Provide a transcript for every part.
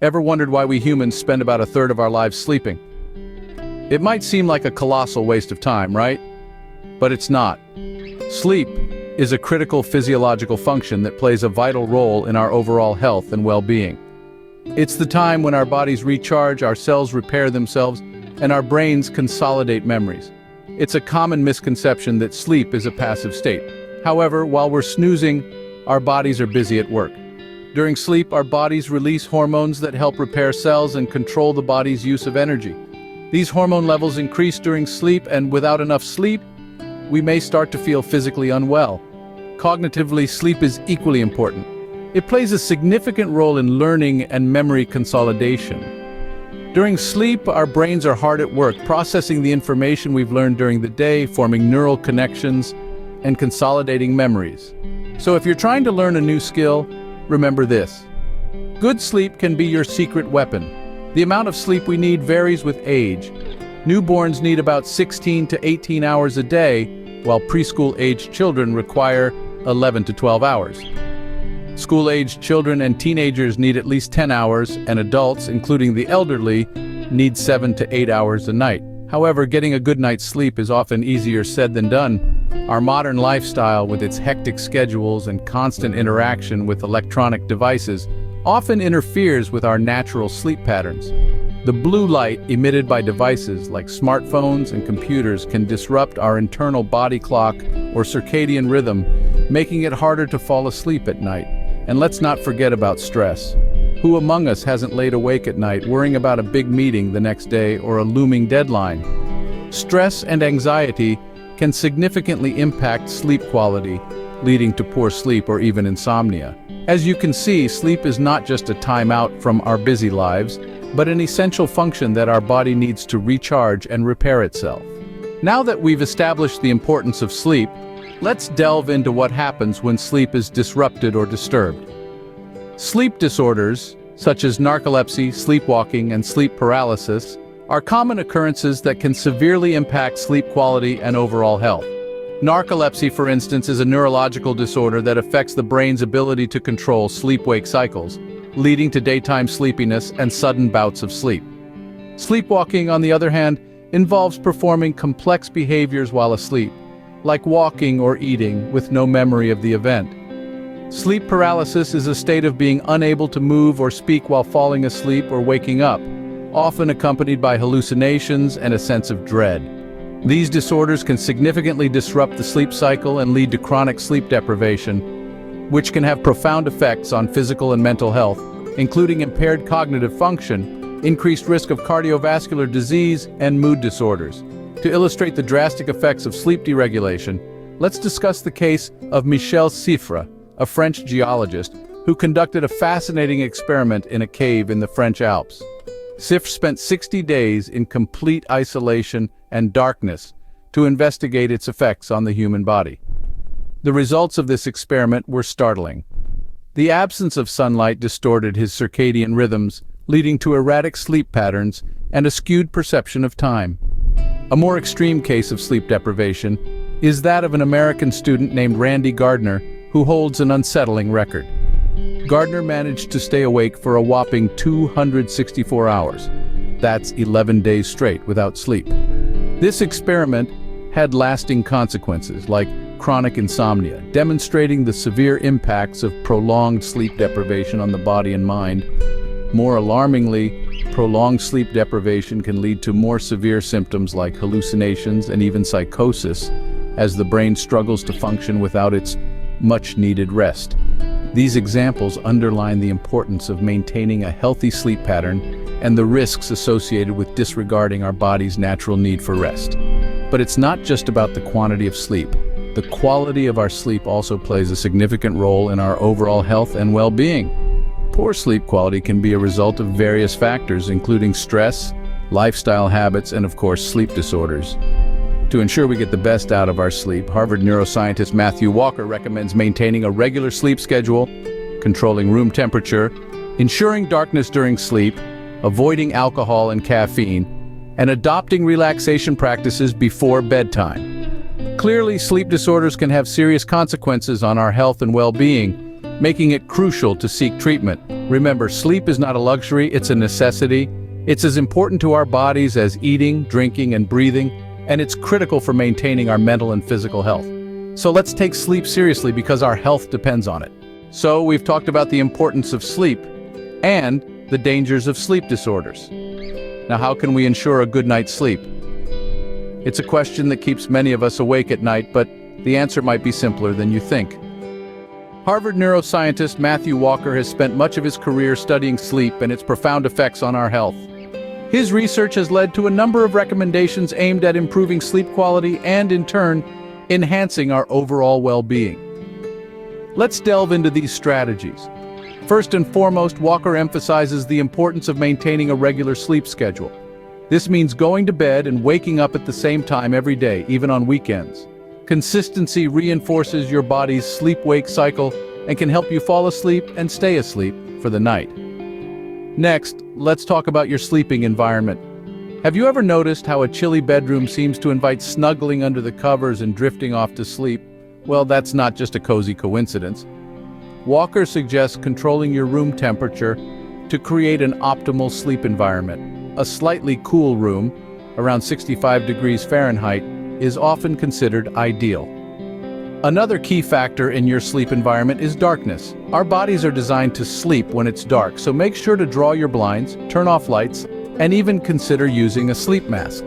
Ever wondered why we humans spend about a third of our lives sleeping? It might seem like a colossal waste of time, right? But it's not. Sleep is a critical physiological function that plays a vital role in our overall health and well-being. It's the time when our bodies recharge, our cells repair themselves, and our brains consolidate memories. It's a common misconception that sleep is a passive state. However, while we're snoozing, our bodies are busy at work. During sleep, our bodies release hormones that help repair cells and control the body's use of energy. These hormone levels increase during sleep, and without enough sleep, we may start to feel physically unwell. Cognitively, sleep is equally important. It plays a significant role in learning and memory consolidation. During sleep, our brains are hard at work, processing the information we've learned during the day, forming neural connections, and consolidating memories. So if you're trying to learn a new skill, remember this. Good sleep can be your secret weapon. The amount of sleep we need varies with age. Newborns need about 16 to 18 hours a day, while preschool-aged children require 11 to 12 hours. School-aged children and teenagers need at least 10 hours, and adults, including the elderly, need 7 to 8 hours a night. However, getting a good night's sleep is often easier said than done. Our modern lifestyle, with its hectic schedules and constant interaction with electronic devices, often interferes with our natural sleep patterns. The blue light emitted by devices like smartphones and computers can disrupt our internal body clock or circadian rhythm, making it harder to fall asleep at night. And let's not forget about stress. Who among us hasn't laid awake at night worrying about a big meeting the next day or a looming deadline? Stress and anxiety can significantly impact sleep quality, leading to poor sleep or even insomnia. As you can see, sleep is not just a time out from our busy lives, but an essential function that our body needs to recharge and repair itself. Now that we've established the importance of sleep, let's delve into what happens when sleep is disrupted or disturbed. Sleep disorders, such as narcolepsy, sleepwalking, and sleep paralysis, are common occurrences that can severely impact sleep quality and overall health. Narcolepsy, for instance, is a neurological disorder that affects the brain's ability to control sleep-wake cycles, leading to daytime sleepiness and sudden bouts of sleep. Sleepwalking, on the other hand, involves performing complex behaviors while asleep, like walking or eating with no memory of the event. Sleep paralysis is a state of being unable to move or speak while falling asleep or waking up, often accompanied by hallucinations and a sense of dread. These disorders can significantly disrupt the sleep cycle and lead to chronic sleep deprivation, which can have profound effects on physical and mental health, including impaired cognitive function, increased risk of cardiovascular disease, and mood disorders. To illustrate the drastic effects of sleep deregulation, let's discuss the case of Michel Siffre, a French geologist who conducted a fascinating experiment in a cave in the French Alps. Siffre spent 60 days in complete isolation and darkness to investigate its effects on the human body. The results of this experiment were startling. The absence of sunlight distorted his circadian rhythms, leading to erratic sleep patterns and a skewed perception of time. A more extreme case of sleep deprivation is that of an American student named Randy Gardner, who holds an unsettling record. Gardner managed to stay awake for a whopping 264 hours. That's 11 days straight without sleep. This experiment had lasting consequences, like chronic insomnia, demonstrating the severe impacts of prolonged sleep deprivation on the body and mind. More alarmingly, prolonged sleep deprivation can lead to more severe symptoms like hallucinations and even psychosis, as the brain struggles to function without its much-needed rest. These examples underline the importance of maintaining a healthy sleep pattern and the risks associated with disregarding our body's natural need for rest. But it's not just about the quantity of sleep. The quality of our sleep also plays a significant role in our overall health and well-being. Poor sleep quality can be a result of various factors, including stress, lifestyle habits, and of course, sleep disorders. To ensure we get the best out of our sleep, Harvard neuroscientist Matthew Walker recommends maintaining a regular sleep schedule, controlling room temperature, ensuring darkness during sleep, avoiding alcohol and caffeine, and adopting relaxation practices before bedtime. Clearly, sleep disorders can have serious consequences on our health and well-being, making it crucial to seek treatment. Remember, sleep is not a luxury, it's a necessity. It's as important to our bodies as eating, drinking, and breathing, and it's critical for maintaining our mental and physical health. So let's take sleep seriously because our health depends on it. So we've talked about the importance of sleep and the dangers of sleep disorders. Now, how can we ensure a good night's sleep? It's a question that keeps many of us awake at night, but the answer might be simpler than you think. Harvard neuroscientist Matthew Walker has spent much of his career studying sleep and its profound effects on our health. His research has led to a number of recommendations aimed at improving sleep quality and, in turn, enhancing our overall well-being. Let's delve into these strategies. First and foremost, Walker emphasizes the importance of maintaining a regular sleep schedule. This means going to bed and waking up at the same time every day, even on weekends. Consistency reinforces your body's sleep-wake cycle and can help you fall asleep and stay asleep for the night. Next, let's talk about your sleeping environment. Have you ever noticed how a chilly bedroom seems to invite snuggling under the covers and drifting off to sleep? Well, that's not just a cozy coincidence. Walker suggests controlling your room temperature to create an optimal sleep environment. A slightly cool room, around 65 degrees Fahrenheit, is often considered ideal. Another key factor in your sleep environment is darkness. Our bodies are designed to sleep when it's dark, so make sure to draw your blinds, turn off lights, and even consider using a sleep mask.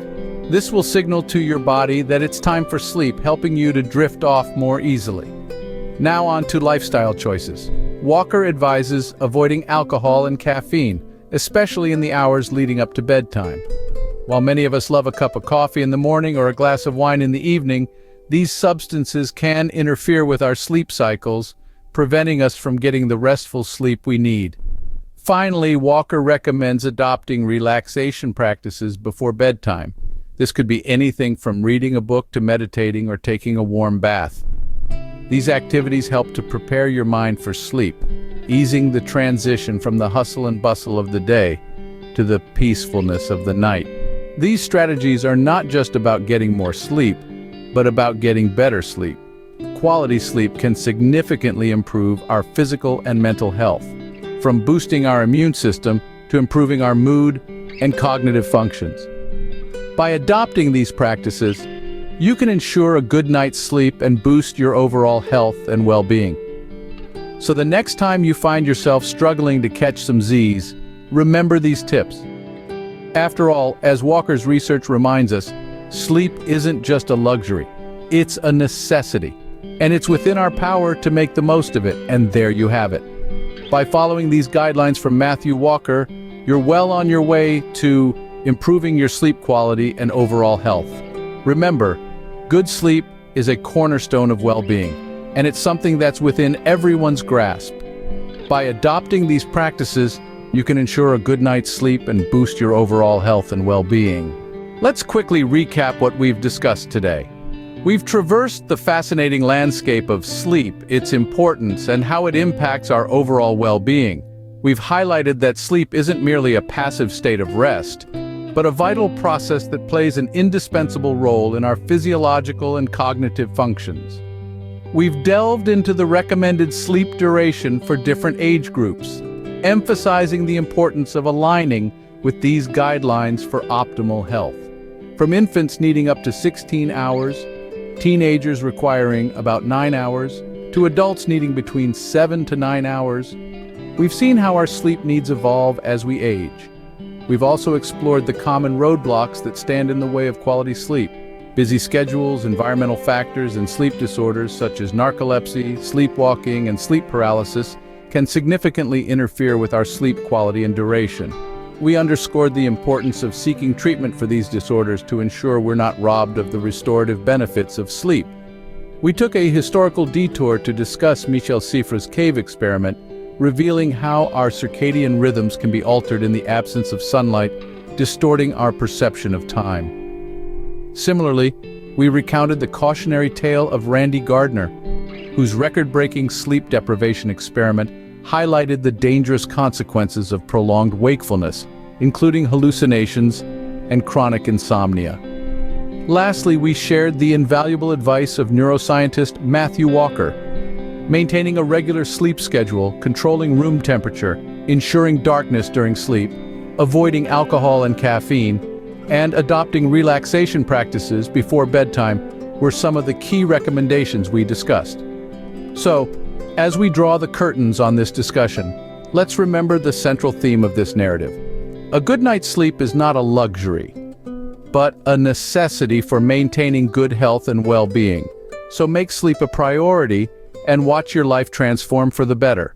This will signal to your body that it's time for sleep, helping you to drift off more easily. Now on to lifestyle choices. Walker advises avoiding alcohol and caffeine, especially in the hours leading up to bedtime. While many of us love a cup of coffee in the morning or a glass of wine in the evening, these substances can interfere with our sleep cycles, preventing us from getting the restful sleep we need. Finally, Walker recommends adopting relaxation practices before bedtime. This could be anything from reading a book to meditating or taking a warm bath. These activities help to prepare your mind for sleep, easing the transition from the hustle and bustle of the day to the peacefulness of the night. These strategies are not just about getting more sleep, but about getting better sleep. Quality sleep can significantly improve our physical and mental health, from boosting our immune system to improving our mood and cognitive functions. By adopting these practices, you can ensure a good night's sleep and boost your overall health and well-being. So the next time you find yourself struggling to catch some Z's, remember these tips. After all, as Walker's research reminds us, sleep isn't just a luxury, it's a necessity. And it's within our power to make the most of it, and there you have it. By following these guidelines from Matthew Walker, you're well on your way to improving your sleep quality and overall health. Remember, good sleep is a cornerstone of well-being, and it's something that's within everyone's grasp. By adopting these practices, you can ensure a good night's sleep and boost your overall health and well-being. Let's quickly recap what we've discussed today. We've traversed the fascinating landscape of sleep, its importance, and how it impacts our overall well-being. We've highlighted that sleep isn't merely a passive state of rest, but a vital process that plays an indispensable role in our physiological and cognitive functions. We've delved into the recommended sleep duration for different age groups, emphasizing the importance of aligning with these guidelines for optimal health. From infants needing up to 16 hours, teenagers requiring about 9 hours, to adults needing between 7 to 9 hours, we've seen how our sleep needs evolve as we age. We've also explored the common roadblocks that stand in the way of quality sleep. Busy schedules, environmental factors, and sleep disorders such as narcolepsy, sleepwalking, and sleep paralysis can significantly interfere with our sleep quality and duration. We underscored the importance of seeking treatment for these disorders to ensure we're not robbed of the restorative benefits of sleep. We took a historical detour to discuss Michel Cifre's cave experiment, revealing how our circadian rhythms can be altered in the absence of sunlight, distorting our perception of time. Similarly, we recounted the cautionary tale of Randy Gardner, whose record-breaking sleep deprivation experiment highlighted the dangerous consequences of prolonged wakefulness, including hallucinations and chronic insomnia. Lastly, we shared the invaluable advice of neuroscientist Matthew Walker. Maintaining a regular sleep schedule, controlling room temperature, ensuring darkness during sleep, avoiding alcohol and caffeine, and adopting relaxation practices before bedtime were some of the key recommendations we discussed. So, as we draw the curtains on this discussion, let's remember the central theme of this narrative. A good night's sleep is not a luxury, but a necessity for maintaining good health and well-being. So make sleep a priority and watch your life transform for the better.